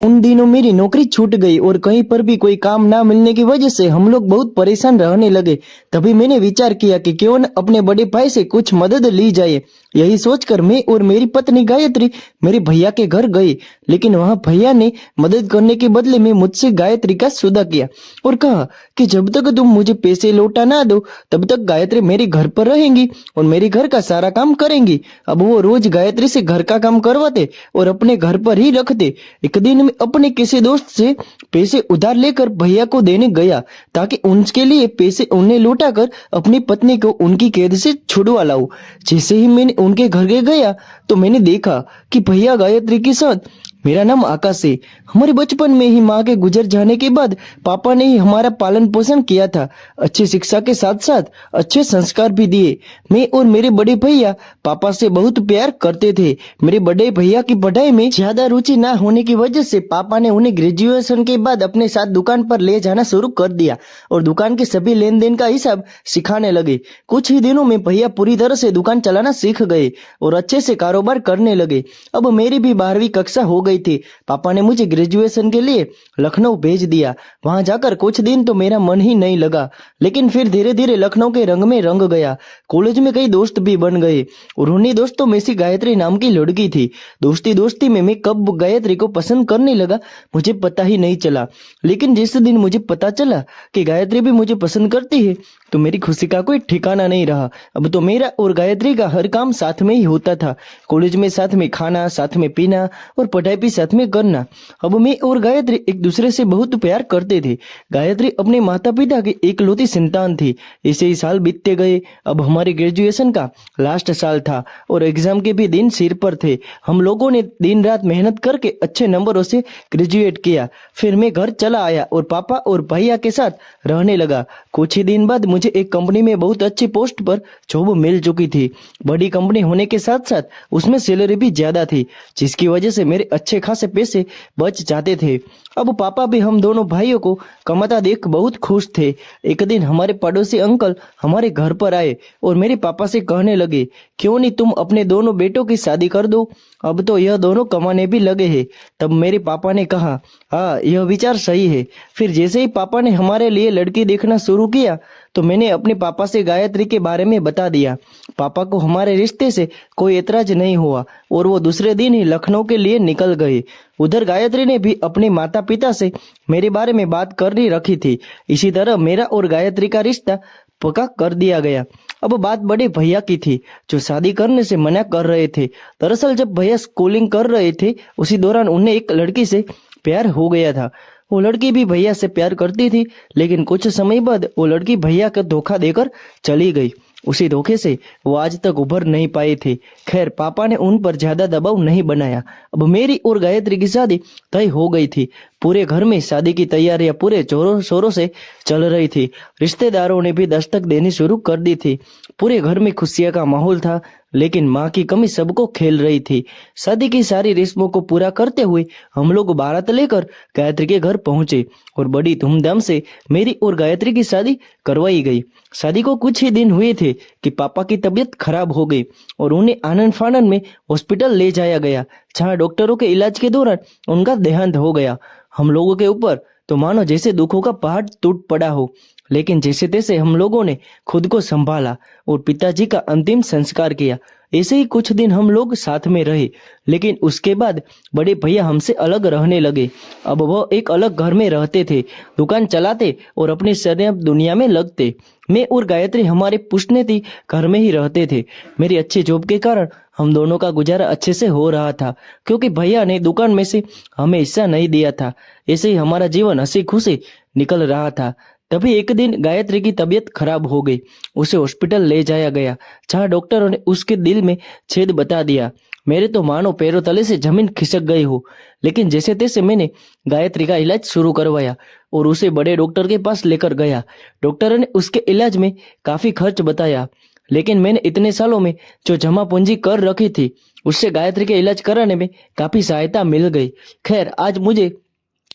उन दिनों मेरी नौकरी छूट गई और कहीं पर भी कोई काम ना मिलने की वजह से हम लोग बहुत परेशान रहने लगे। तभी मैंने विचार किया कि क्यों न अपने बड़े भाई से कुछ मदद ली जाए। यही सोचकर मैं और मेरी पत्नी गायत्री मेरे भैया के घर गए, लेकिन वहां भैया ने मदद करने के बदले में मुझसे गायत्री का सौदा किया और कहा कि जब तक तुम मुझे पैसे लौटा ना दो तब तक गायत्री मेरे घर पर रहेंगी और मेरे घर का सारा काम करेंगी। अब वो रोज गायत्री से घर का काम करवाते और अपने घर पर ही रखते। एक दिन मैं अपने किसी दोस्त से पैसे उधार लेकर भैया को देने गया ताकि उनके लिए पैसे उन्हें लौटाकर अपनी पत्नी को उनकी कैद से छुड़वा लाऊं। जैसे ही मैंने उनके घर गया तो मैंने देखा कि भैया गायत्री के साथ। मेरा नाम आकाश है। हमारे बचपन में ही माँ के गुजर जाने के बाद पापा ने ही हमारा पालन पोषण किया था। अच्छी शिक्षा के साथ साथ अच्छे संस्कार भी दिए। मैं और मेरे बड़े भैया पापा से बहुत प्यार करते थे। मेरे बड़े भैया की पढ़ाई में ज्यादा रुचि ना होने की वजह से पापा ने उन्हें ग्रेजुएशन के बाद अपने साथ दुकान पर ले जाना शुरू कर दिया और दुकान के सभी लेन देन का हिसाब सिखाने लगे। कुछ ही दिनों में भैया पूरी तरह से दुकान चलाना सीख गए और अच्छे से कारोबार करने लगे। अब मेरी भी 12वीं कक्षा हो गई थी। पापा ने मुझे ग्रेजुएशन के लिए लखनऊ भेज दिया। वहां जाकर कुछ दिन तो मेरा मन ही नहीं लगा, लेकिन फिर धीरे धीरे लखनऊ के रंग में रंग गया। कॉलेज में कई दोस्त भी बन गए और उन्हीं दोस्तों में से गायत्री नाम की लड़की थी। दोस्ती दोस्ती में मैं कब गायत्री को पसंद करने लगा मुझे पता ही नहीं चला, लेकिन जिस दिन मुझे पता चला कि गायत्री भी मुझे पसंद करती है तो मेरी खुशी का कोई ठिकाना नहीं रहा। अब तो मेरा और गायत्री का हर काम साथ में ही होता था। कॉलेज में साथ में खाना, साथ में पीना और पढ़ाई भी साथ में करना। अब मैं और गायत्री एक दूसरे से बहुत प्यार करते थे। गायत्री अपने माता पिता की इकलौती संतान थी। ऐसे ही साल बीतते गए। अब हमारे ग्रेजुएशन का लास्ट साल था और एग्जाम के भी दिन सिर पर थे। हम लोगों ने दिन रात मेहनत करके अच्छे नंबरों से ग्रेजुएट किया। फिर मैं घर चला आया और पापा और भैया के साथ रहने लगा। कुछ ही दिन बाद मुझे एक कंपनी में बहुत अच्छी पोस्ट पर जॉब मिल चुकी थी। बड़ी कंपनी होने के साथ साथ उसमें सैलरी भी ज्यादा थी, जिसकी वजह से मेरे अच्छे खासे पैसे बच जाते थे। अब पापा भी हम दोनों भाइयों को कमाता देख बहुत खुश थे। एक दिन हमारे पड़ोसी अंकल हमारे घर पर आए और मेरे पापा से कहने लगे, क्यों नहीं तुम अपने दोनों बेटों की शादी कर दो, अब तो यह दोनों कमाने भी लगे हैं। तब मेरे पापा ने कहा, हाँ यह विचार सही है। फिर जैसे ही पापा ने हमारे लिए लड़की देखना शुरू किया तो मैंने अपने पापा से गायत्री के बारे में बता दिया। पापा को हमारे रिश्ते से कोई एतराज नहीं हुआ और वो दूसरे दिन ही लखनऊ के लिए निकल गए। उधर गायत्री ने भी अपने माता पिता से मेरे बारे में बात कर ही रखी थी। इसी तरह मेरा और गायत्री का रिश्ता पक्का कर दिया गया। अब बात बड़े भैया की थी, जो शादी करने से मना कर रहे थे। दरअसल जब भैया स्कूलिंग कर रहे थे उसी दौरान उन्हें एक लड़की से प्यार हो गया था। वो लड़की भी भैया से प्यार करती थी, लेकिन कुछ समय बाद वो लड़की भैया का धोखा देकर चली गई। उसी धोखे से वो आज तक उभर नहीं पाए थे। खैर पापा ने उन पर ज्यादा दबाव नहीं बनाया। अब मेरी और गायत्री की शादी तय हो गई थी। पूरे घर में शादी की तैयारियां पूरे जोरों शोरों से चल रही थी। रिश्तेदारों ने भी दस्तक देनी शुरू कर दी थी। पूरे घर में खुशियां का माहौल था, लेकिन माँ की कमी सबको खेल रही थी। शादी की सारी रस्मों को पूरा करते हुए हम लोग बारात लेकर गायत्री के घर पहुंचे और बड़ी धूमधाम से मेरी और गायत्री की शादी करवाई गई। शादी को कुछ ही दिन हुए थे कि पापा की तबीयत खराब हो गई और उन्हें आनंद फानन में हॉस्पिटल ले जाया गया, जहां डॉक्टरों के इलाज के दौरान उनका देहांत हो गया। हम लोगों के ऊपर तो मानो जैसे दुखों का पहाड़ टूट पड़ा हो, लेकिन जैसे तैसे हम लोगों ने खुद को संभाला और पिताजी का अंतिम संस्कार किया। ऐसे ही कुछ दिन हम लोग साथ में रहे, लेकिन उसके बाद बड़े भैया हमसे अलग रहने लगे। अब वह एक अलग घर में रहते थे, दुकान चलाते और अपनी सरयाब दुनिया में लगते। मैं और गायत्री हमारे पुश्तैनी घर में ही रहते थे। मेरी अच्छी जॉब के कारण हम दोनों का गुजारा अच्छे से हो रहा था, क्योंकि भैया ने दुकान में से हमें हिस्सा नहीं दिया था। ऐसे ही हमारा जीवन हंसी खुशी निकल रहा था। तभी एक दिन गायत्री की तबीयत खराब हो गई। उसे हॉस्पिटल ले जाया गया, जहां डॉक्टरों ने उसके दिल में छेद बता दिया। मेरे तो मानो पैरों तले से जमीन खिसक गई हो, लेकिन जैसे तैसे मैंने गायत्री का इलाज शुरू करवाया और उसे बड़े डॉक्टर के पास लेकर गया। डॉक्टर ने उसके इलाज में काफी खर्च बताया, लेकिन मैंने इतने सालों में जो जमा पूंजी कर रखी थी उससे गायत्री के इलाज कराने में काफी सहायता मिल गई। खैर आज मुझे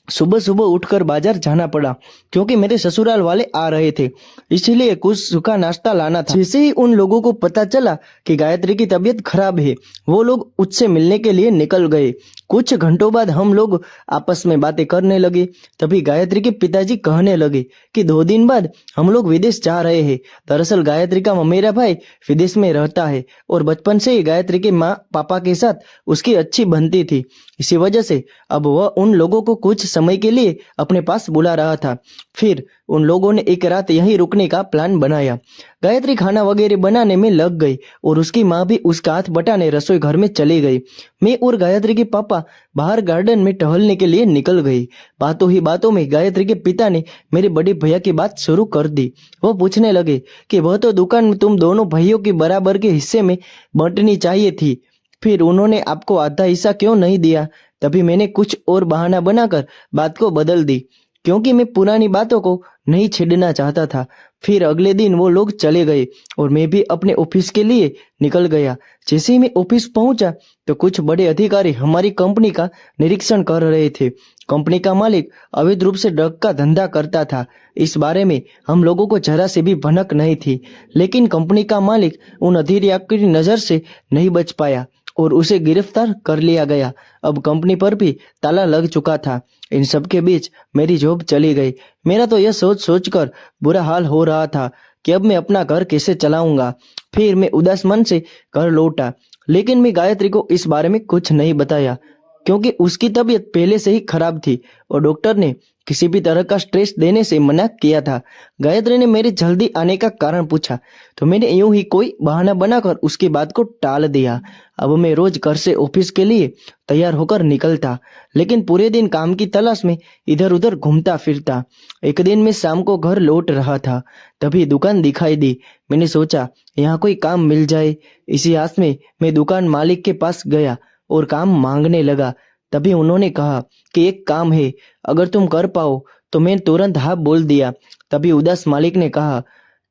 सुबह सुबह उठकर बाजार जाना पड़ा, क्योंकि मेरे ससुराल वाले आ रहे थे, इसलिए कुछ सूखा नाश्ता लाना था। जैसे ही उन लोगों को पता चला कि गायत्री की तबीयत खराब है, वो लोग उससे मिलने के लिए निकल गए। कुछ घंटों बाद हम लोग आपस में बातें करने लगे। तभी गायत्री के पिताजी कहने लगे कि 2 दिन बाद हम लोग विदेश जा रहे हैं। दरअसल गायत्री का मेरा भाई विदेश में रहता है और बचपन से ही गायत्री के माँ पापा के साथ उसकी अच्छी बनती थी। इसी वजह से अब वह उन लोगों को कुछ समय के लिए अपने पास बुला रहा था। फिर उन लोगों ने एक रात यहीं रुकने का प्लान बनाया। गायत्री खाना वगैरह बनाने में लग गई और उसकी माँ भी उसका हाथ बटाने रसोई घर में चली गई। मैं और गायत्री के पापा बाहर गार्डन में टहलने के लिए निकल गई। बातों ही बातों में गायत्री के पिता ने मेरे बड़े भैया की बात शुरू कर दी। वो पूछने लगे कि वह तो दुकान तुम दोनों भाइयों के बराबर के हिस्से में बांटनी चाहिए थी, फिर उन्होंने आपको आधा हिस्सा क्यों नहीं दिया? तभी मैंने कुछ और बहाना बनाकर बात को बदल दी, क्योंकि मैं पुरानी बातों को नहीं छेड़ना चाहता था। फिर अगले दिन वो लोग चले गए और मैं भी अपने ऑफिस के लिए निकल गया। जैसे ही मैं ऑफिस पहुंचा तो कुछ बड़े अधिकारी हमारी कंपनी का निरीक्षण कर रहे थे। कंपनी का मालिक अवैध रूप से ड्रग का धंधा करता था। इस बारे में हम लोगों को जरा से भी भनक नहीं थी, लेकिन कंपनी का मालिक उन अधिकारियों की नजर से नहीं बच पाया और उसे गिरफ्तार कर लिया गया। अब कंपनी पर भी ताला लग चुका था। इन सब के बीच मेरी जॉब चली गई। मेरा तो यह सोच सोचकर बुरा हाल हो रहा था कि अब मैं अपना घर कैसे चलाऊंगा। फिर मैं उदास मन से घर लौटा, लेकिन मैं गायत्री को इस बारे में कुछ नहीं बताया, क्योंकि उसकी तबीयत पहले से ही खराब थी और डॉक्टर ने किसी भी तरह का स्ट्रेस देने से मना किया था। गायत्री ने मेरे जल्दी आने का कारण पूछा तो मैंने यूं ही कोई बहाना बनाकर उसकी बात को टाल दिया। अब मैं रोज घर से ऑफिस के लिए तैयार होकर निकलता, लेकिन पूरे दिन काम की तलाश में इधर उधर घूमता फिरता। एक दिन मैं शाम को घर लौट रहा था, तभी दुकान दिखाई दी। मैंने सोचा यहाँ कोई काम मिल जाए। इसी आस में मैं दुकान मालिक के पास गया और काम मांगने लगा। तभी उन्होंने कहा कि एक काम है, अगर तुम कर पाओ तो मैं तुरंत हाँ बोल दिया। तभी उदास मालिक ने कहा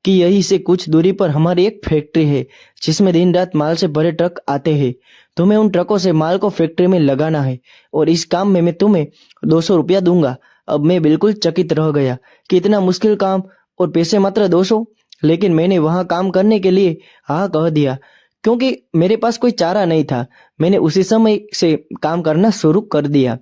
कि यहीं से कुछ दूरी पर हमारी एक फैक्ट्री है जिसमें दिन रात माल से भरे ट्रक आते हैं। तुम्हें उन ट्रकों से माल को फैक्ट्री में लगाना है और इस काम में मैं तुम्हें 200 रुपया दूंगा। अब मैं बिल्कुल चकित रह गया कि इतना मुश्किल काम और पैसे मात्र 200। लेकिन मैंने वहां काम करने के लिए हाँ कह दिया, क्योंकि मेरे पास कोई चारा नहीं था। मैंने उसी समय से काम करना शुरू कर दिया।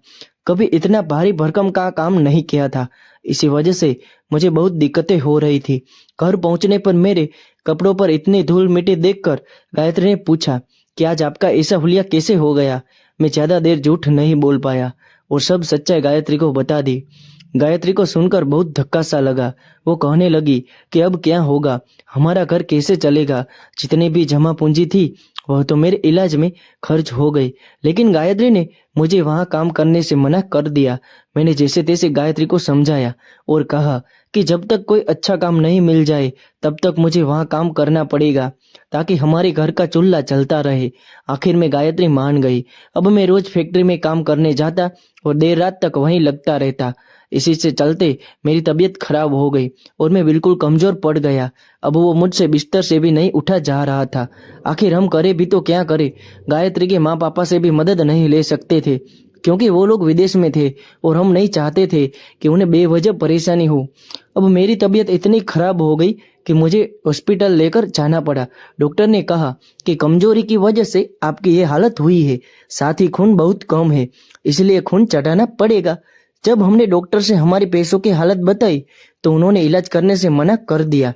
कभी इतना भारी भरकम का काम नहीं किया था। इसी वजह से मुझे बहुत दिक्कतें हो रही थी। घर पहुंचने पर मेरे कपड़ों पर इतनी धूल मिट्टी देखकर गायत्री ने पूछा कि आज आपका ऐसा हुलिया कैसे हो गया। मैं ज्यादा देर झूठ नहीं बोल पाया और सब सच्चाई गायत्री को बता दी। गायत्री को सुनकर बहुत धक्का सा लगा। वो कहने लगी कि अब क्या होगा, हमारा घर कैसे चलेगा। जितनी भी जमा पूंजी थी वह तो मेरे इलाज में खर्च हो गई। लेकिन गायत्री ने मुझे वहां काम करने से मना कर दिया। मैंने जैसे तैसे गायत्री को समझाया और कहा कि जब तक कोई अच्छा काम नहीं मिल जाए तब तक मुझे वहां काम करना पड़ेगा, ताकि हमारे घर का चूल्हा चलता रहे। आखिर में गायत्री मान गई। अब मैं रोज फैक्ट्री में काम करने जाता और देर रात तक वहीं लगता रहता। इसी से चलते मेरी तबीयत खराब हो गई और मैं बिल्कुल कमजोर पड़ गया। अब वो मुझसे बिस्तर से भी नहीं उठा जा रहा था। आखिर हम करे भी तो क्या करे। गायत्री के माँ पापा से भी मदद नहीं ले सकते थे, क्योंकि वो लोग विदेश में थे और हम नहीं चाहते थे कि उन्हें बेवजह परेशानी हो। अब मेरी तबीयत इतनी खराब हो गई कि मुझे हॉस्पिटल लेकर जाना पड़ा। डॉक्टर ने कहा कि कमजोरी की वजह से आपकी ये हालत हुई है, साथ ही खून बहुत कम है, इसलिए खून चढ़ाना पड़ेगा। जब हमने डॉक्टर से हमारी पैसों की हालत बताई तो उन्होंने इलाज करने से मना कर दिया।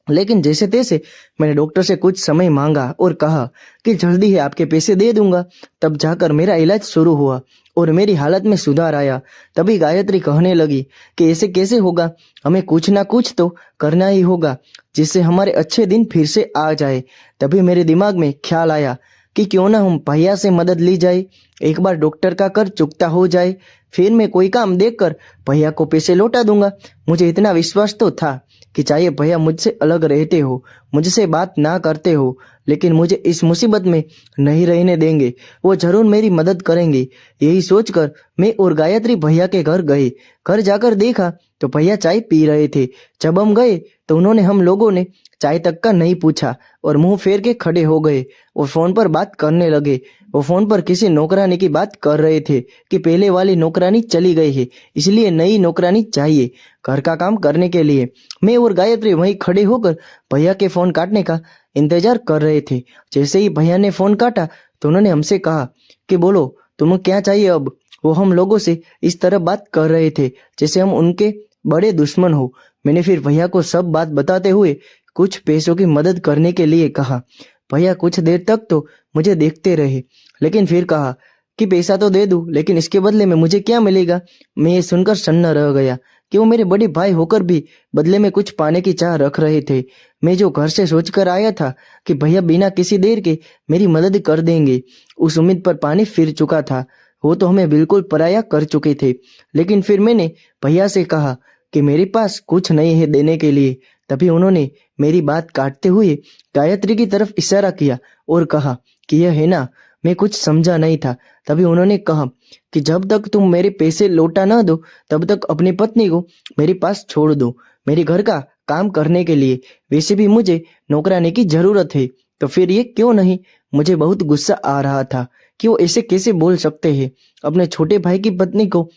लेकिन जैसे तैसे मैंने डॉक्टर से कुछ समय मांगा और कहा कि जल्दी ही आपके पैसे दे दूंगा। तब जाकर मेरा इलाज शुरू हुआ और मेरी हालत में सुधार आया। तभी गायत्री कहने लगी कि ऐसे कैसे होगा, हमें कुछ ना कुछ तो करना ही होगा जिससे हमारे अच्छे दिन फिर से आ जाए। तभी मेरे दिमाग में ख्याल आया कि क्यों ना हम भैया से मदद ली जाए। एक बार डॉक्टर का कर चुकता हो जाए, फिर मैं कोई काम देखकर भैया को पैसे लौटा दूंगा। मुझे इतना विश्वास तो था कि चाहे भैया मुझसे अलग रहते हो, मुझसे बात ना करते हो, लेकिन मुझे इस मुसीबत में नहीं रहने देंगे। वो जरूर मेरी मदद करेंगे। यही सोचकर मैं और गायत्री भैया के घर गए। घर जाकर देखा तो भैया चाय पी रहे थे। जब हम गए तो उन्होंने हम लोगों ने चाय तक का नहीं पूछा और मुंह फेर के खड़े हो गए और फोन पर बात करने लगे। वो फोन पर किसी नौकरानी की बात कर रहे थे कि पहले वाली नौकरानी चली गई है, इसलिए नई नौकरानी चाहिए घर का काम करने के लिए। मैं और गायत्री वहीं खड़े होकर भैया के फोन काटने का इंतजार कर रहे थे। जैसे ही भैया ने फोन काटा तो उन्होंने हमसे कहा कि बोलो तुम्हें क्या चाहिए अब? वो हम लोगों से इस तरह बात कर रहे थे जैसे हम उनके बड़े दुश्मन हो। मैंने फिर भैया को सब बात बताते हुए कुछ पैसों की मदद करने के लिए कहा। भैया कुछ देर तक तो मुझे देखते रहे, लेकिन फिर कहा कि पैसा तो दे दूं, लेकिन इसके बदले में मुझे क्या मिलेगा? मैं ये सुनकर सन्न रह गया कि वो मेरे बड़े भाई होकर भी बदले में कुछ पाने की चाह रख रहे थे। मैं जो घर से सोचकर आया था कि भैया बिना किसी देर के मेरी मदद कर देंगे, उस उम्मीद पर पानी फिर चुका था। वो तो हमें बिल्कुल पराया कर चुके थे। लेकिन फिर मैंने भैया से कहा कि मेरे पास कुछ नहीं है देने के लिए। तभी उन्होंने मेरी बात काटते हुए गायत्री की तरफ इशारा किया और कहा कि यह है ना। मैं कुछ समझा नहीं था। तभी उन्होंने कहा कि जब तक तुम मेरे पैसे लौटा ना दो तब तक अपनी पत्नी को मेरे पास छोड़ दो, मेरे घर का काम करने के लिए। वैसे भी मुझे नौकरानी की जरूरत है, तो फिर ये क्यों नहीं? मुझे बहुत गुस्सा आ रहा था कि वो ऐसे कैसे बोल सकते हैं। अपने छोटे भाई की पत्नी को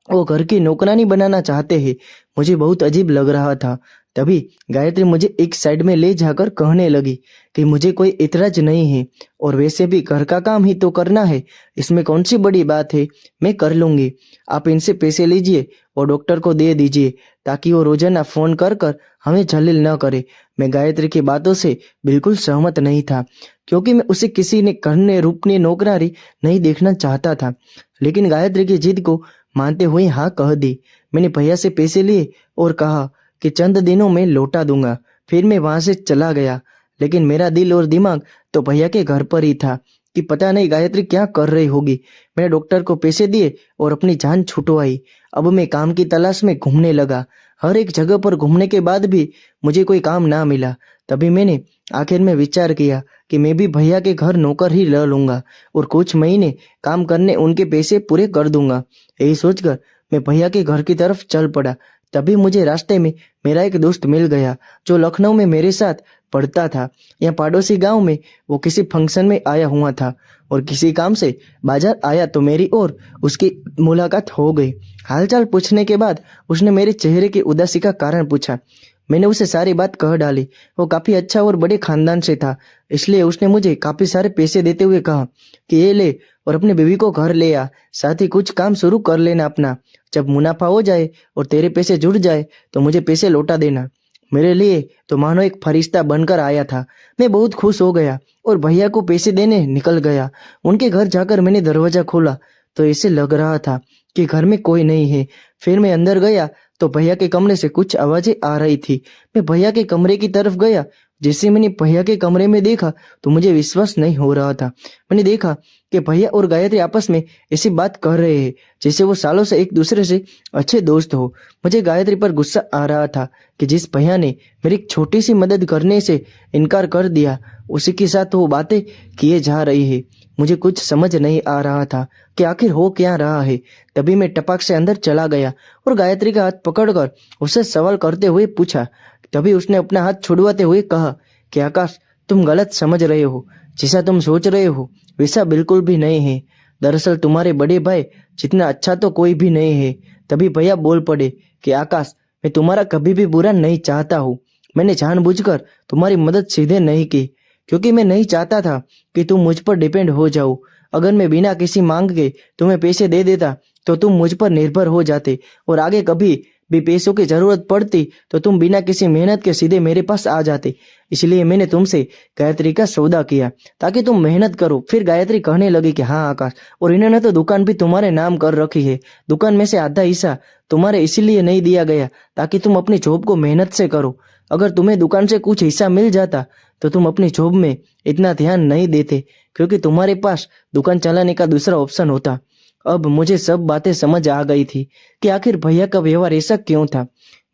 वो घर की नौकरानी बनाना चाहते हैं। मुझे बहुत अजीब लग रहा था। तभी गायत्री मुझे एक साइड में ले जाकर कहने लगी कि मुझे कोई इतराज नहीं है, और वैसे भी घर का काम ही तो करना है, इसमें कौन सी बड़ी बात है, मैं कर लूंगी। आप इनसे पैसे लीजिए और डॉक्टर को दे दीजिए ताकि वो रोजाना फोन कर कर हमें जलील न करे। मैं गायत्री की बातों से बिल्कुल सहमत नहीं था, क्योंकि मैं उसे किसी ने करने रूपनी नौकरानी नहीं देखना चाहता था। लेकिन गायत्री की जिद को मानते हुए हाँ कह दी। मैंने भैया से पैसे लिए और कहा कि चंद दिनों में लौटा दूंगा। फिर मैं वहां से चला गया, लेकिन मेरा दिल और दिमाग तो भैया के घर पर ही था कि पता नहीं गायत्री क्या कर रही होगी। मैंने डॉक्टर को पैसे दिए और अपनी जान छुटवाई। अब मैं काम की तलाश में घूमने लगा। हर एक जगह पर घूमने के बाद भी मुझे कोई काम ना मिला। तभी मैंने आखिर में विचार किया कि मैं भी भैया के घर नौकर ही रह लूंगा और कुछ महीने काम करने उनके पैसे पूरे कर दूंगा। यही सोचकर मैं भैया के घर की तरफ चल पड़ा। तभी मुझे रास्ते में मेरा एक दोस्त मिल गया जो लखनऊ में मेरे साथ पढ़ता था। यहाँ पड़ोसी गांव में वो किसी फंक्शन में आया हुआ था और किसी काम से बाजार आया, तो मेरी और उसकी मुलाकात हो गई। हालचाल पूछने के बाद उसने मेरे चेहरे की उदासी का कारण पूछा। मैंने उसे सारी बात कह डाली। वो काफी अच्छा और बड़े खानदान से था, इसलिए उसने मुझे काफी सारे पैसे देते हुए कहा कि ये ले और अपनी बीवी को घर ले आ, साथ ही कुछ काम शुरू कर लेना अपना। जब मुनाफा हो जाए और तेरे पैसे जुड़ जाए तो मुझे पैसे लौटा देना। मेरे लिए तो मानो एक फरिश्ता बनकर आया था। मैं बहुत खुश हो गया और भैया को पैसे देने निकल गया। उनके घर जाकर मैंने दरवाजा खोला तो ऐसे लग रहा था कि घर में कोई नहीं है। फिर मैं अंदर गया तो भैया के कमरे से कुछ आवाजें आ रही थी। मैं भैया के कमरे की तरफ गया। जैसे मैंने भैया के कमरे में देखा तो मुझे विश्वास नहीं हो रहा था। मैंने देखा कि भैया और गायत्री आपस में ऐसी बात कर रहे हैं जैसे वो सालों से एक दूसरे से अच्छे दोस्त हो। मुझे गायत्री पर गुस्सा आ रहा था कि जिस भैया ने मेरी एक छोटी सी मदद करने से इनकार कर दिया, उसी के साथ वो बातें किए जा रही है। मुझे कुछ समझ नहीं आ रहा था कि आखिर हो क्या रहा है। तभी मैं टपक से अंदर चला गया और गायत्री का हाथ पकड़कर उससे सवाल करते हुए पूछा। तभी उसने अपना हाथ छुड़वाते हुए कहा कि आकाश, तुम गलत समझ रहे हो। जैसा तुम सोच रहे हो वैसा बिल्कुल भी नहीं है। दरअसल तुम्हारे बड़े भाई जितना अच्छा तो कोई भी नहीं है। तभी भैया बोल पड़े कि आकाश, मैं तुम्हारा कभी भी बुरा नहीं चाहता हूँ। मैंने जानबूझकर तुम्हारी मदद सीधे नहीं की, क्योंकि मैं नहीं चाहता था कि तुम मुझ पर डिपेंड हो जाओ। अगर मैं बिना किसी मांग के तुम्हें पैसे दे देता तो तुम मुझ पर निर्भर हो जाते, और आगे कभी भी पैसों की जरूरत पड़ती तो तुम बिना किसी मेहनत के सीधे मेरे पास आ जाते। इसलिए मैंने तुमसे गायत्री का सौदा किया ताकि तुम मेहनत करो। फिर गायत्री कहने लगी कि हाँ आकाश, और इन्होंने तो दुकान भी तुम्हारे नाम कर रखी है। दुकान में से आधा हिस्सा तुम्हारे इसीलिए नहीं दिया गया ताकि तुम अपनी जॉब को मेहनत से करो। अगर तुम्हें दुकान से कुछ हिस्सा मिल जाता तो तुम अपनी जॉब में इतना ध्यान नहीं देते, क्योंकि तुम्हारे पास दुकान चलाने का दूसरा ऑप्शन होता। अब मुझे सब बातें समझ आ गई थी कि आखिर भैया का व्यवहार ऐसा क्यों था।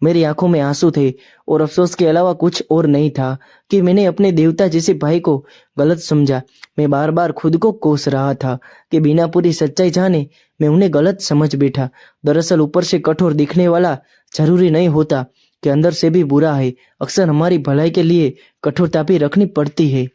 मेरी आंखों में आंसू थे और अफसोस के अलावा कुछ और नहीं था कि मैंने अपने देवता जैसे भाई को गलत समझा। मैं बार बार खुद को कोस रहा था कि बिना पूरी सच्चाई जाने मैं उन्हें गलत समझ बैठा। दरअसल ऊपर से कठोर दिखने वाला जरूरी नहीं होता कि अंदर से भी बुरा है। अक्सर हमारी भलाई के लिए कठोरता भी रखनी पड़ती है।